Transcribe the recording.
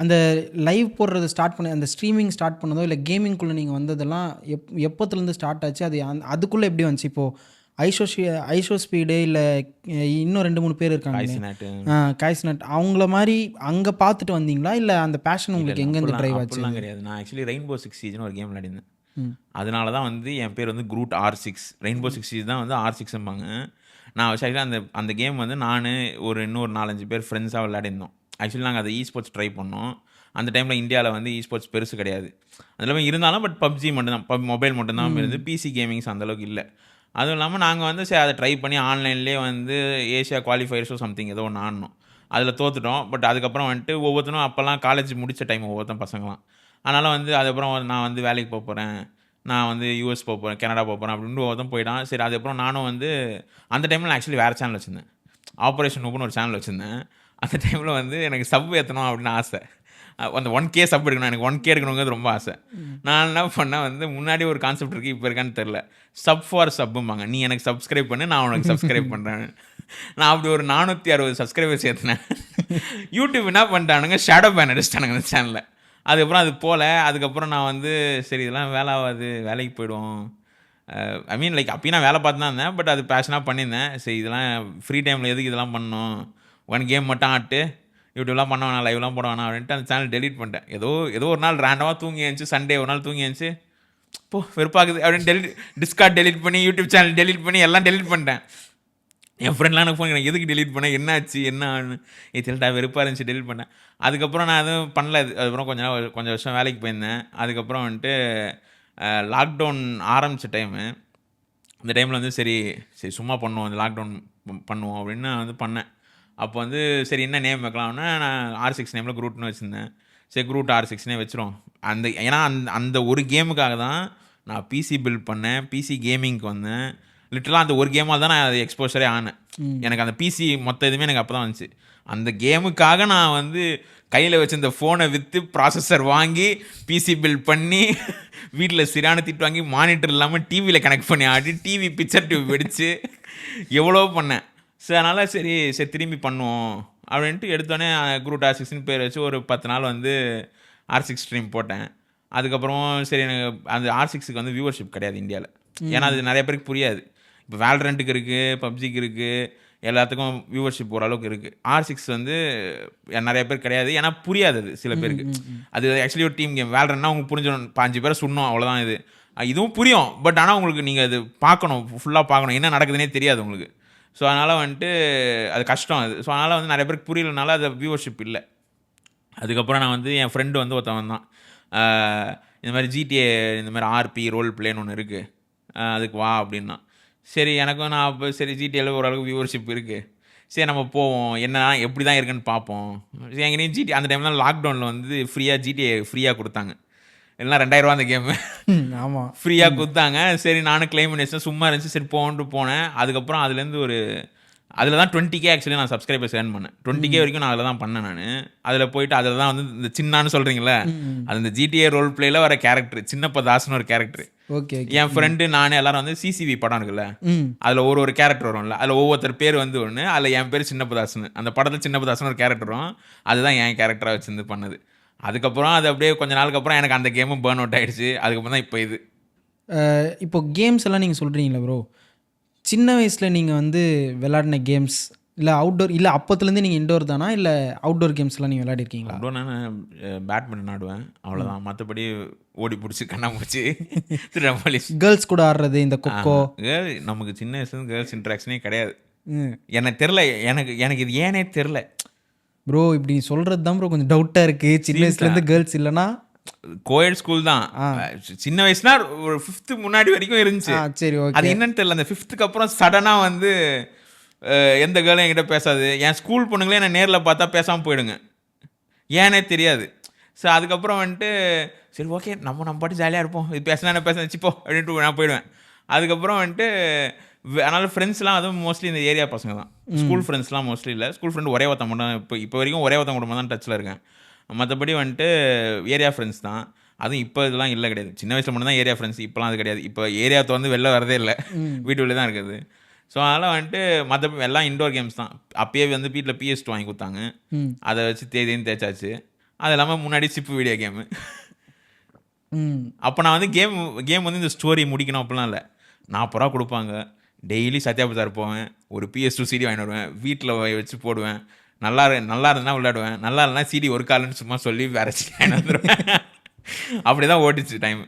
அந்த லைவ் போடுறது ஸ்டார்ட் பண்ண அந்த ஸ்ட்ரீமிங் ஸ்டார்ட் பண்ணதோ, இல்ல கேமிங்குள்ள நீங்க வந்ததெல்லாம் எப்பத்துலருந்து ஸ்டார்ட் ஆச்சு? அது அதுக்குள்ள எப்படி வந்துச்சு? இப்போ ஐஷோ ஸ்பீடு இல்ல இன்னும் 2, 3 பேர் இருக்காங்களே. காய்ஸ் நாட்டு. காய்ஸ்நட் அவங்கள மாரி அங்க பார்த்துட்டு வந்தீங்களா? இல்ல அந்த பேஷன் இல்ல, உங்களுக்கு இல்ல. எங்கேருந்து டிரைவ் ஆச்சு? அப்படிலாம் கிடையாது. நான் ஆக்சுவலி ரெயின்போ சிக்ஸ் சீஜ்னு ஒரு கேம் விளையாடிருந்தேன். ம். அதனால தான் வந்து என் பேர் வந்து குரூட் ஆர்6. ரெயின்போ சிக்ஸ் சீஜ் தான் வந்து ஆர்6ம்பாங்க. நான் ஆக்சுவலி அந்த கேம் வந்து நானு இன்னொரு 4, 5 பேர் ஃப்ரெண்ட்ஸாக விளையாடிருந்தோம். ஆக்சுவலி நாங்கள் அதை ஸ்போர்ட்ஸ் ட்ரை பண்ணோம். அந்த டைமில் இந்தியாவில் வந்து ஸ்போர்ட்ஸ் பெருசு கிடையாது. அதில் இருந்தாலும் பட் பப்ஜி மட்டும்தான், மொபைல் மட்டும்தான் இருந்து, பிசி கேமிங்ஸ் அந்தளவுக்கு இல்லை. அதுவும் இல்லாமல் நாங்கள் வந்து சரி அதை ட்ரை பண்ணி ஆன்லைன்லேயே வந்து ஏஷியா குவாலிஃபயர்ஸோ சம்திங் ஏதோ ஒன்று ஆடணும். அதில் தோத்துட்டோம். பட் அதுக்கப்புறம் வந்துட்டு ஒவ்வொருத்தரும் அப்போல்லாம் காலேஜ் முடித்த டைம் ஒவ்வொருத்தன் பசங்களாம். அதனால் வந்து அதுக்கப்புறம் நான் வந்து வேலைக்கு போகிறேன், நான் வந்து யூஎஸ் போகிறேன், கனடா போகிறேன் அப்படின்னு ஒவ்வொருத்தன் போயிட்டான். சரி அதுக்கப்புறம் நானும் வந்து அந்த டைமில் நான் ஆக்சுவலி வேறு சேனல் வச்சுருந்தேன். ஆப்ரேஷன் நூப்னு ஒரு சேனல் வச்சுருந்தேன். அந்த டைமில் வந்து எனக்கு சப் ஏற்றணும் அப்படின்னு ஆசை. அந்த 1K சப் எடுக்கணும், எனக்கு 1K எடுக்கணுங்கிறது ரொம்ப ஆசை. நான் என்ன பண்ணேன் வந்து, முன்னாடி ஒரு கான்செப்ட் இருக்குது, இப்போ இருக்கான்னு தெரில. சப் ஃபார் சப்பும்பாங்க. நீ எனக்கு சப்ஸ்கிரைப் பண்ணு, நான் உனக்கு சப்ஸ்கிரைப் பண்ணுறேன். நான் அப்படி ஒரு 460 சப்ஸ்கிரைபர்ஸ் ஏற்றினேன். யூடியூப் என்ன பண்ணிட்டானுங்க, ஷேடோ பேன் அடிச்சிட்டானுங்க அந்த சேனலில். அதுக்கப்புறம் அது போல் அதுக்கப்புறம் நான் வந்து சரி இதெல்லாம் வேலை ஆகாது, வேலைக்கு போய்டுவோம். ஐ மீன் லைக் அப்பயும் நான் வேலை பார்த்து தான் இருந்தேன், பட் அது பேஷனாக பண்ணியிருந்தேன். சரி இதெல்லாம் ஃப்ரீ டைமில் எதுக்கு இதெல்லாம் பண்ணணும், 1 கேம் மட்டும் ஆட்டு, யூடியூப்லாம் பண்ண வேணாம், லைவ்லாம் போட வேணாம் அப்படின்ட்டு அந்த சேனல் டெலிட் பண்ணிட்டேன். ஏதோ ஒரு நாள் ரேண்டமாக தூங்கி எழுந்துச்சு, சண்டே ஒரு நாள் தூங்கி எழுந்துச்சு, இப்போ வெறுப்பாகுது அப்படின்னு டிஸ்கார்ட் டெலிட் பண்ணி, யூடியூப் சேனல் டெலிட் பண்ணி எல்லாம் டெலிட் பண்ணிட்டேன். என் ஃப்ரெண்ட்லாம் எனக்கு ஃபோன் பண்ணி எதுக்கு டெலிட் பண்ணேன், என்னாச்சு என்ன தெரியலடா வெறுப்பாக இருந்துச்சு, டெலிட் பண்ணேன். அதுக்கப்புறம் நான் எதுவும் பண்ணல. அதுக்கப்புறம் கொஞ்சம் வருஷம் வேலைக்கு போயிருந்தேன். அதுக்கப்புறம் வந்துட்டு லாக்டவுன் ஆரம்பித்த டைமு, இந்த டைமில் வந்து சரி சும்மா பண்ணுவோம், இந்த லாக்டவுன் பண்ணுவோம் அப்படின்னு நான் வந்து பண்ணேன். அப்போ வந்து சரி என்ன நேம் வைக்கலாம்னா, நான் R6 நேமில் குரூட்னு வச்சுருந்தேன். சரி குரூட் R6னே வச்சிரும். ஏன்னா அந்த ஒரு கேமுக்காக தான் நான் பிசி பில்ட் பண்ணேன், பிசி கேமிங்க்கு வந்தேன். லிட்டரலாக அந்த ஒரு கேமால் தான் நான் அது எக்ஸ்போஷரே ஆனேன். எனக்கு அந்த பிசி மொத்த இதுவுமே எனக்கு அப்போ தான் வந்துச்சு. அந்த கேமுக்காக நான் வந்து கையில் வச்சிருந்த ஃபோனை விற்று ப்ராசஸர் வாங்கி பிசி பில்ட் பண்ணி வீட்டில் சிறான திட்டு வாங்கி மானிட்டர் இல்லாமல் டிவியில் கனெக்ட் பண்ணி ஆடி டிவி பிக்சர் டிவி வெடித்து எவ்வளோ பண்ணேன். சரி அதனால் சரி திரும்பி பண்ணுவோம் அப்படின்ட்டு எடுத்தோடனே குரூட் R6ன்னு பேர் வச்சு ஒரு 10 நாள் வந்து R6 ஸ்ட்ரீம் போட்டேன். அதுக்கப்புறம் சரி எனக்கு அந்த R6க்கு வந்து வியூவர்ஷிப் கிடையாது இந்தியாவில். ஏன்னா அது நிறைய பேருக்கு புரியாது. இப்போ வேல்ரண்ட்டுக்கு இருக்குது, பப்ஜிக்கு இருக்குது, எல்லாத்துக்கும் வியூவர்ஷிப் ஓரளவுக்கு இருக்குது. R6 வந்து நிறைய பேர் கிடையாது, ஏன்னா புரியாது அது சில பேருக்கு. அது ஆக்சுவலி ஒரு டீம் கேம். வேல்ரன்னா உங்களுக்கு புரிஞ்சிடும், 5 பேரை சுடணும் அவ்வளோதான். இதுவும் புரியும், பட் ஆனால் உங்களுக்கு நீங்கள் அது பார்க்கணும், ஃபுல்லாக பார்க்கணும், என்ன நடக்குதுன்னே தெரியாது உங்களுக்கு. ஸோ அதனால் வந்துட்டு அது கஷ்டம் அது. ஸோ அதனால் வந்து நிறைய பேருக்கு புரியலனால அது வியூவர்ஷிப் இல்லை. அதுக்கப்புறம் நான் வந்து என் ஃப்ரெண்டு வந்து ஒருத்தவன் தான், இந்த மாதிரி GTA இந்த மாதிரி RP ரோல் பிளேன்னு ஒன்று இருக்குது, அதுக்கு வா அப்படின்னா. சரி எனக்கும் நான் அப்போ சரி GTAல ஓரளவுக்கு வியூவர்ஷிப் இருக்குது, சரி நம்ம போவோம், என்ன எப்படி தான் இருக்குன்னு பார்ப்போம். எங்கேயும் GTA அந்த டைம்லாம் லாக்டவுனில் வந்து GTA ஃப்ரீயாக கொடுத்தாங்க. எல்லாம் 2000 அந்த கேமு ஆமாம் ஃப்ரீயாக கொடுத்தாங்க. சரி நானும் கிளைம் பண்ணி வச்சேன், சும்மா இருந்துச்சு, சரி போன்ட்டு போனேன். அதுக்கப்புறம் அதுலேருந்து அதில் தான் 20K ஆக்சுவலி நான் சப்ஸ்கிரைபர்ஸ் ஏர்ன் பண்ணேன். 20K வரைக்கும் நான் அதில் தான் பண்ணேன். நான் அதில் போயிட்டு அதில் தான் வந்து இந்த சின்னான்னு சொல்கிறீங்களே, அது இந்த GTA ரோல் பிளேயில் வர கேரக்டர் சின்னப்ப தாஸ்னு ஒரு கேரக்டர். ஓகே என் ஃப்ரெண்டு நானே எல்லாரும் வந்து CCV படம் இருக்குல்ல, அதில் ஒரு கேரக்டர் வரும்ல, அதில் ஒவ்வொருத்தர் பேர் வந்து ஒன்று, அதில் என் பேர் சின்னப்பதாஸ்னு, அந்த படத்தில் சின்னப்பதாஸ்னு ஒரு கேரக்டர் வரும். அதுதான் என் கேரக்டராக வச்சுருந்து பண்ணது. அதுக்கப்புறம் அது அப்படியே கொஞ்ச நாளுக்கு அப்புறம் எனக்கு அந்த கேமும் பர்ன் அவுட் ஆகிடுச்சு. அதுக்கப்புறம் தான் இப்போ இது. இப்போ கேம்ஸ் எல்லாம் நீங்கள் சொல்கிறீங்களா ப்ரோ, சின்ன வயசில் நீங்கள் வந்து விளையாடின கேம்ஸ் இல்லை அவுட்டோர், இல்லை அப்போத்துலேருந்து நீங்கள் இன்டோர் தானா, இல்லை அவுட்டோர் கேம்ஸ்லாம் நீங்கள் விளையாடிருக்கீங்களா? அவ்வளோ நான் பேட்மிண்டன் ஆடுவேன், அவ்வளோதான். மற்றபடி ஓடி பிடிச்சி கண்ணாமூச்சி கேர்ள்ஸ் கூட ஆடுறது, இந்த கொக்கோ. நமக்கு சின்ன வயசுலேருந்து கேர்ள்ஸ் இன்ட்ராக்ஷனே கிடையாது. எனக்கு தெரில, எனக்கு இது ஏனே தெரில ப்ரோ. இப்படி சொல்கிறது தான் ப்ரோ கொஞ்சம் டவுட்டாக இருக்குது. சின்ன வயசுலேருந்து கேர்ள்ஸ் இல்லைனா கோயட் ஸ்கூல் தான். சின்ன வயசுனா ஒரு 5th முன்னாடி வரைக்கும் இருந்துச்சு. சரி ஓகே. அது என்னன்னு தெரியல, அந்த 5th அப்புறம் சடனாக வந்து எந்த கேர்ளும் என்கிட்ட பேசாது. என் ஸ்கூல் பொண்ணுங்களே என்ன நேரில் பார்த்தா பேசாமல் போயிடுங்க, ஏன்னே தெரியாது. ஸோ அதுக்கப்புறம் வந்துட்டு சரி ஓகே நம்ம பாட்டு ஜாலியாக இருப்போம், இது பேசினா என்ன பேச வச்சுப்போ அப்படின்ட்டு நான் போயிடுவேன். அதுக்கப்புறம் வந்துட்டு அதனால் ஃப்ரெண்ட்ஸ்லாம் அதுவும் மோஸ்ட்லி இந்த ஏரியா பசங்க தான். ஸ்கூல் ஃப்ரெண்ட்ஸ்லாம் மோஸ்ட்லி இல்லை. ஸ்கூல் ஃப்ரெண்டு ஒரே ஒருத்தன் மட்டும், இப்போ வரைக்கும் ஒரே ஒருத்தன் கூட தான் டச்சில் இருக்கேன். மற்றபடி வந்துட்டு ஏரியா ஃப்ரெண்ட்ஸ் தான். அதுவும் இப்போ இதெல்லாம் இல்லை கிடையாது. சின்ன வயசில் மட்டும் தான் ஏரியா ஃப்ரெண்ட்ஸ், இப்போலாம் அது கிடையாது. இப்போ ஏரியாவை வந்து வெளில வரதே இல்லை, வீட்டுக்குள்ளே தான் இருக்குது. ஸோ அதனால் வந்துட்டு மற்ற எல்லாம் இன்டோர் கேம்ஸ் தான். அப்பயே வந்து வீட்டில் PS2 வாங்கி கொடுத்தாங்க, அதை வச்சு தேதின்னு தேய்ச்சாச்சு. அது இல்லாமல் முன்னாடி சிப்பு வீடியோ கேமு. ம். அப்போ நான் வந்து கேம் வந்து இந்த ஸ்டோரி முடிக்கணும் அப்படிலாம் இல்லை. 40 ரூபா கொடுப்பாங்க. டெய்லி சத்யா பஜார் போவேன். ஒரு PS2 CD வாங்கிட்டு வருவேன். வீட்டில் வச்சு போடுவேன். நல்லா இருந்ததுன்னா விளையாடுவேன். நல்லா இல்லைனா CD ஒரு காலன்னு சும்மா சொல்லி வேற வாங்கிட்டு வந்துடுவேன். அப்படி தான் ஓடிச்சு டைம்.